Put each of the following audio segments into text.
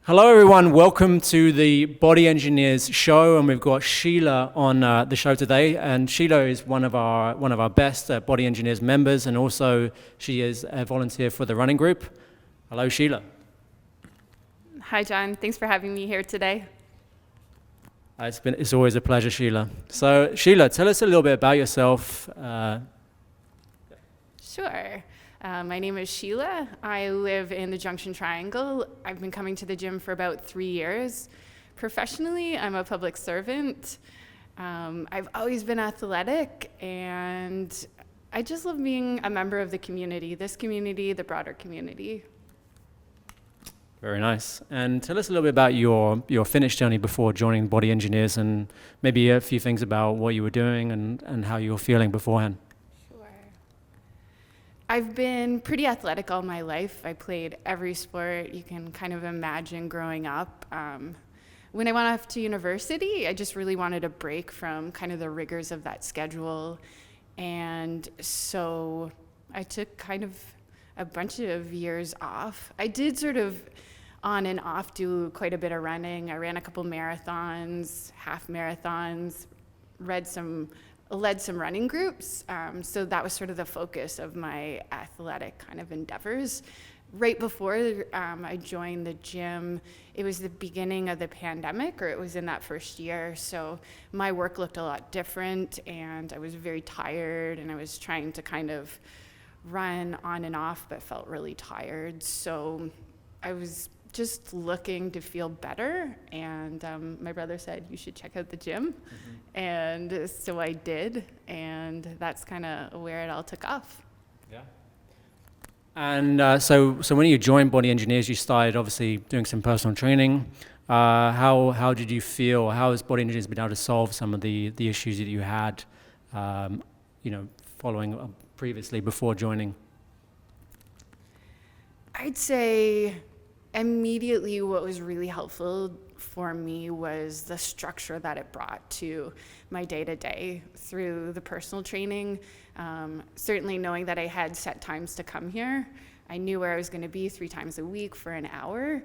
Hello everyone, welcome to the Body Engineers show, and we've got Sheila on the show today. And Sheila is one of our best Body Engineers members, and also she is a volunteer for the running group. Hello Sheila. Hi John, thanks for having me here today. It's always a pleasure, Sheila. So Sheila, tell us a little bit about yourself. Sure. My name is Sheila. I live in the Junction Triangle. I've been coming to the gym for about 3 years. Professionally, I'm a public servant. I've always been athletic, and I just love being a member of the community, this community, the broader community. Very nice. And tell us a little bit about your fitness journey before joining Body Engineers, and maybe a few things about what you were doing and how you were feeling beforehand. I've been pretty athletic all my life. I played every sport you can kind of imagine growing up. When I went off to university, I just really wanted a break from kind of the rigors of that schedule. And so I took kind of a bunch of years off. I did sort of on and off do quite a bit of running. I ran a couple marathons, half marathons, led some running groups. So that was sort of the focus of my athletic kind of endeavors. Right before I joined the gym, it was the beginning of the pandemic, or it was in that first year. So my work looked a lot different, and I was very tired, and I was trying to kind of run on and off, but felt really tired. So I was just looking to feel better, and my brother said, you should check out the gym. And so I did, and that's kind of where it all took off. Yeah. And so when you joined Body Engineers, you started obviously doing some personal training. How did you feel? How has Body Engineers been able to solve some of the issues that you had, following previously before joining? I'd say immediately what was really helpful for me was the structure that it brought to my day-to-day through the personal training. Certainly knowing that I had set times to come here. I knew where I was going to be 3 times a week for an hour,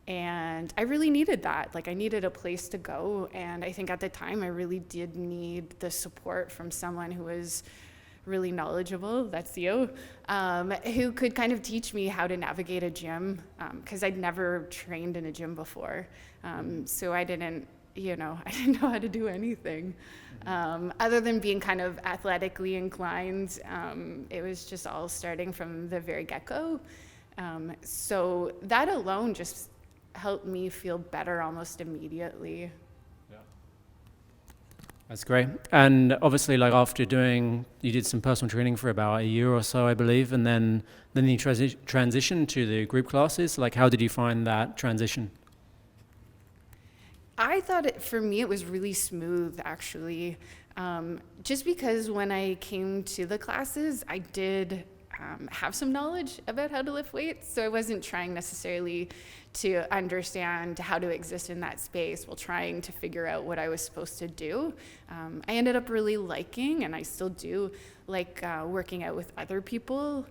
and I really needed that. Like, I needed a place to go, and I think at the time I really did need the support from someone who was really knowledgeable, that's you, who could kind of teach me how to navigate a gym, because I'd never trained in a gym before. So I didn't know how to do anything. Other than being kind of athletically inclined, it was just all starting from the very get-go. So that alone just helped me feel better almost immediately. That's great. And obviously, like after you did some personal training for about a year or so, I believe, and then you transitioned to the group classes. Like, how did you find that transition? I thought for me it was really smooth, actually. Just because when I came to the classes, I did have some knowledge about how to lift weights, so I wasn't trying necessarily to understand how to exist in that space while trying to figure out what I was supposed to do. I ended up really liking, and I still do, like working out with other people.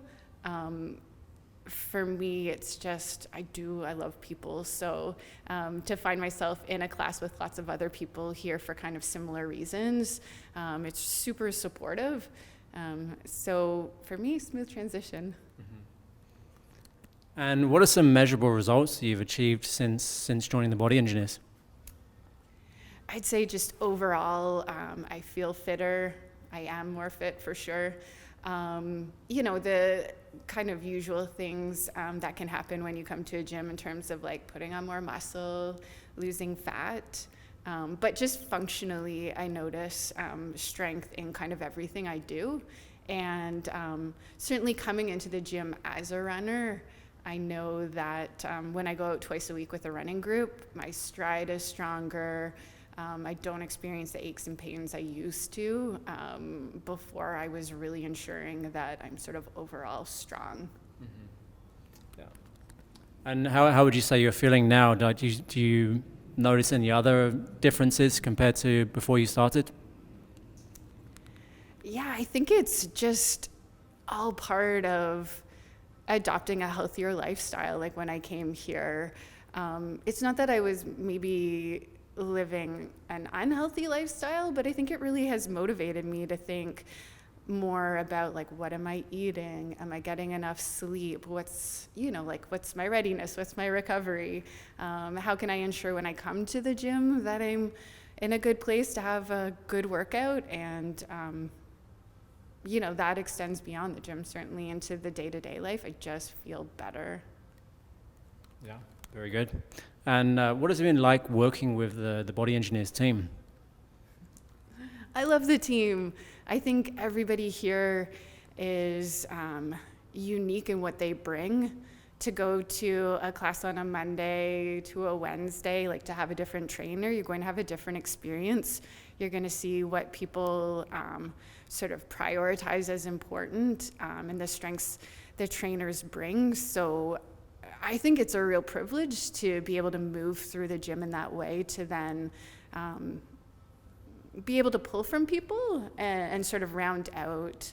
For me, it's just, I love people. So to find myself in a class with lots of other people here for kind of similar reasons, it's super supportive. So for me, smooth transition. And what are some measurable results you've achieved since joining the Body Engineers? I'd say just overall, I feel fitter. I am more fit for sure. The kind of usual things that can happen when you come to a gym in terms of like putting on more muscle, losing fat. But just functionally, I notice strength in kind of everything I do. And certainly coming into the gym as a runner, I know that when I go out twice a week with a running group, my stride is stronger. I don't experience the aches and pains I used to before. I was really ensuring that I'm sort of overall strong. Yeah. And how would you say you're feeling now? Do you notice any other differences compared to before you started? Yeah, I think it's just all part of adopting a healthier lifestyle. Like when I came here, It's not that I was maybe living an unhealthy lifestyle, but I think it really has motivated me to think more about like, what am I eating? Am I getting enough sleep? What's my readiness? What's my recovery? How can I ensure when I come to the gym that I'm in a good place to have a good workout? And that extends beyond the gym, certainly into the day-to-day life. I just feel better. Yeah, very good. And what has it been like working with the Body Engineers team? I love the team. I think everybody here is unique in what they bring. To go to a class on a Monday to a Wednesday, like to have a different trainer, you're going to have a different experience. You're going to see what people sort of prioritize as important, and the strengths the trainers bring. So I think it's a real privilege to be able to move through the gym in that way, to then be able to pull from people and sort of round out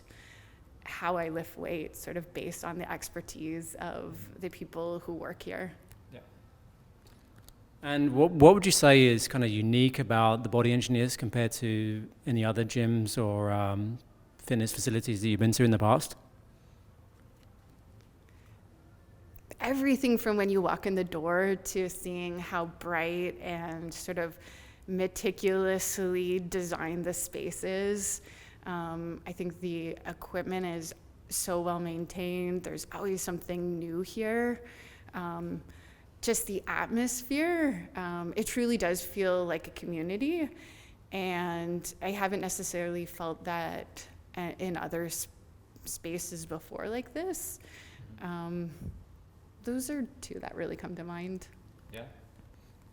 how I lift weights, sort of based on the expertise of the people who work here. Yeah. And what would you say is kind of unique about the Body Engineers compared to any other gyms or fitness facilities that you've been to in the past? Everything from when you walk in the door to seeing how bright and sort of meticulously designed the space is. I think the equipment is so well maintained. There's always something new here. Just the atmosphere, it truly does feel like a community. And I haven't necessarily felt that in other spaces before like this. Those are two that really come to mind. Yeah.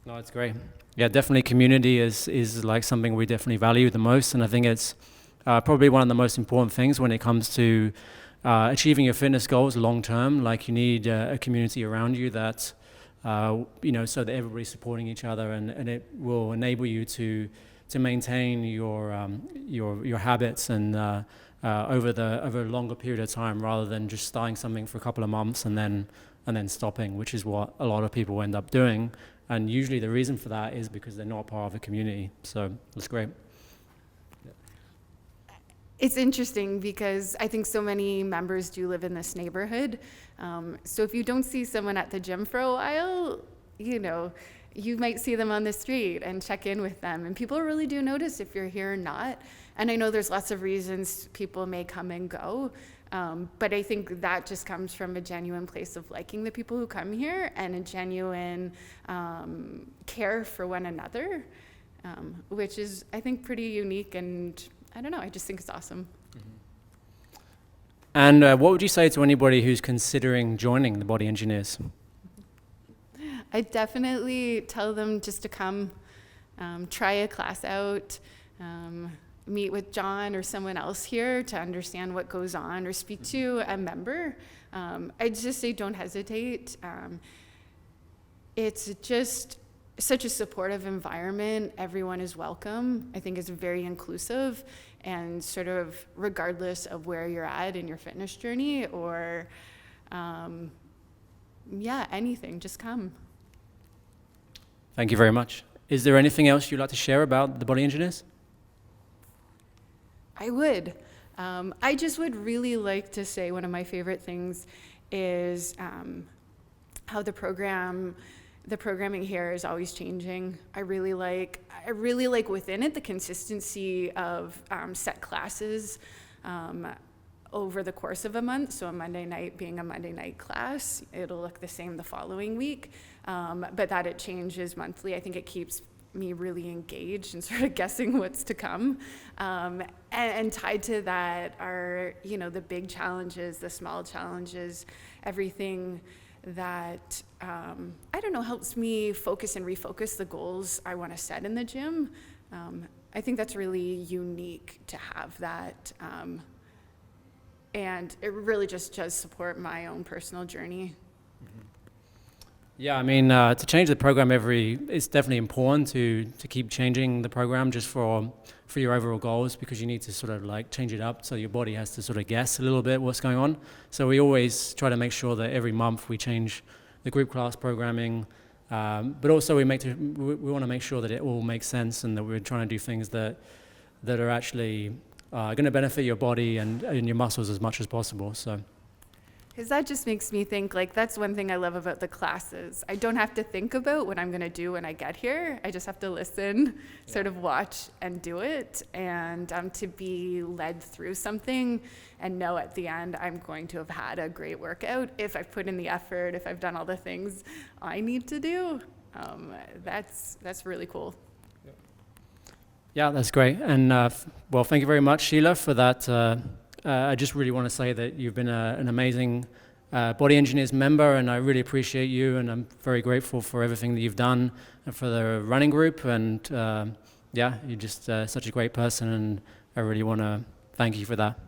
No, it's great. Yeah, definitely community is like something we definitely value the most. And I think it's probably one of the most important things when it comes to achieving your fitness goals long term. Like, you need a community around you that, so that everybody's supporting each other, and it will enable you to maintain your habits and over a longer period of time, rather than just starting something for a couple of months and then stopping, which is what a lot of people end up doing. And usually the reason for that is because they're not part of a community. So that's great. It's interesting because I think so many members do live in this neighborhood. So if you don't see someone at the gym for a while, you might see them on the street and check in with them. And people really do notice if you're here or not. And I know there's lots of reasons people may come and go. But I think that just comes from a genuine place of liking the people who come here, and a genuine care for one another, which is, I think, pretty unique. And I don't know, I just think it's awesome. Mm-hmm. And what would you say to anybody who's considering joining the Body Engineers? I definitely tell them just to come, try a class out, meet with John or someone else here to understand what goes on, or speak to a member. I'd just say don't hesitate. It's just such a supportive environment. Everyone is welcome. I think it's very inclusive, and sort of regardless of where you're at in your fitness journey, or anything, just come. Thank you very much. Is there anything else you'd like to share about the Body Engineers? I would. I just would really like to say one of my favorite things is how the programming here is always changing. I really like within it the consistency of set classes over the course of a month. So a Monday night being a Monday night class, it'll look the same the following week, but that it changes monthly. I think it keeps me really engaged and sort of guessing what's to come. And tied to that are, the big challenges, the small challenges, everything that, helps me focus and refocus the goals I want to set in the gym. I think that's really unique to have that. And it really just does support my own personal journey. Yeah, I mean, to change the program it's definitely important to keep changing the program just for your overall goals, because you need to sort of like change it up so your body has to sort of guess a little bit what's going on. So we always try to make sure that every month we change the group class programming, But also we want to make sure that it all makes sense and that we're trying to do things that are actually going to benefit your body and your muscles as much as possible. So. Because that just makes me think, like, that's one thing I love about the classes. I don't have to think about what I'm going to do when I get here. I just have to listen, sort of watch and do it. And to be led through something and know at the end I'm going to have had a great workout if I've put in the effort, if I've done all the things I need to do. That's really cool. Yeah, that's great. And well, thank you very much, Sheila, for that. I just really want to say that you've been an amazing Body Engineers member, and I really appreciate you, and I'm very grateful for everything that you've done and for the running group, and yeah, you're just such a great person, and I really want to thank you for that.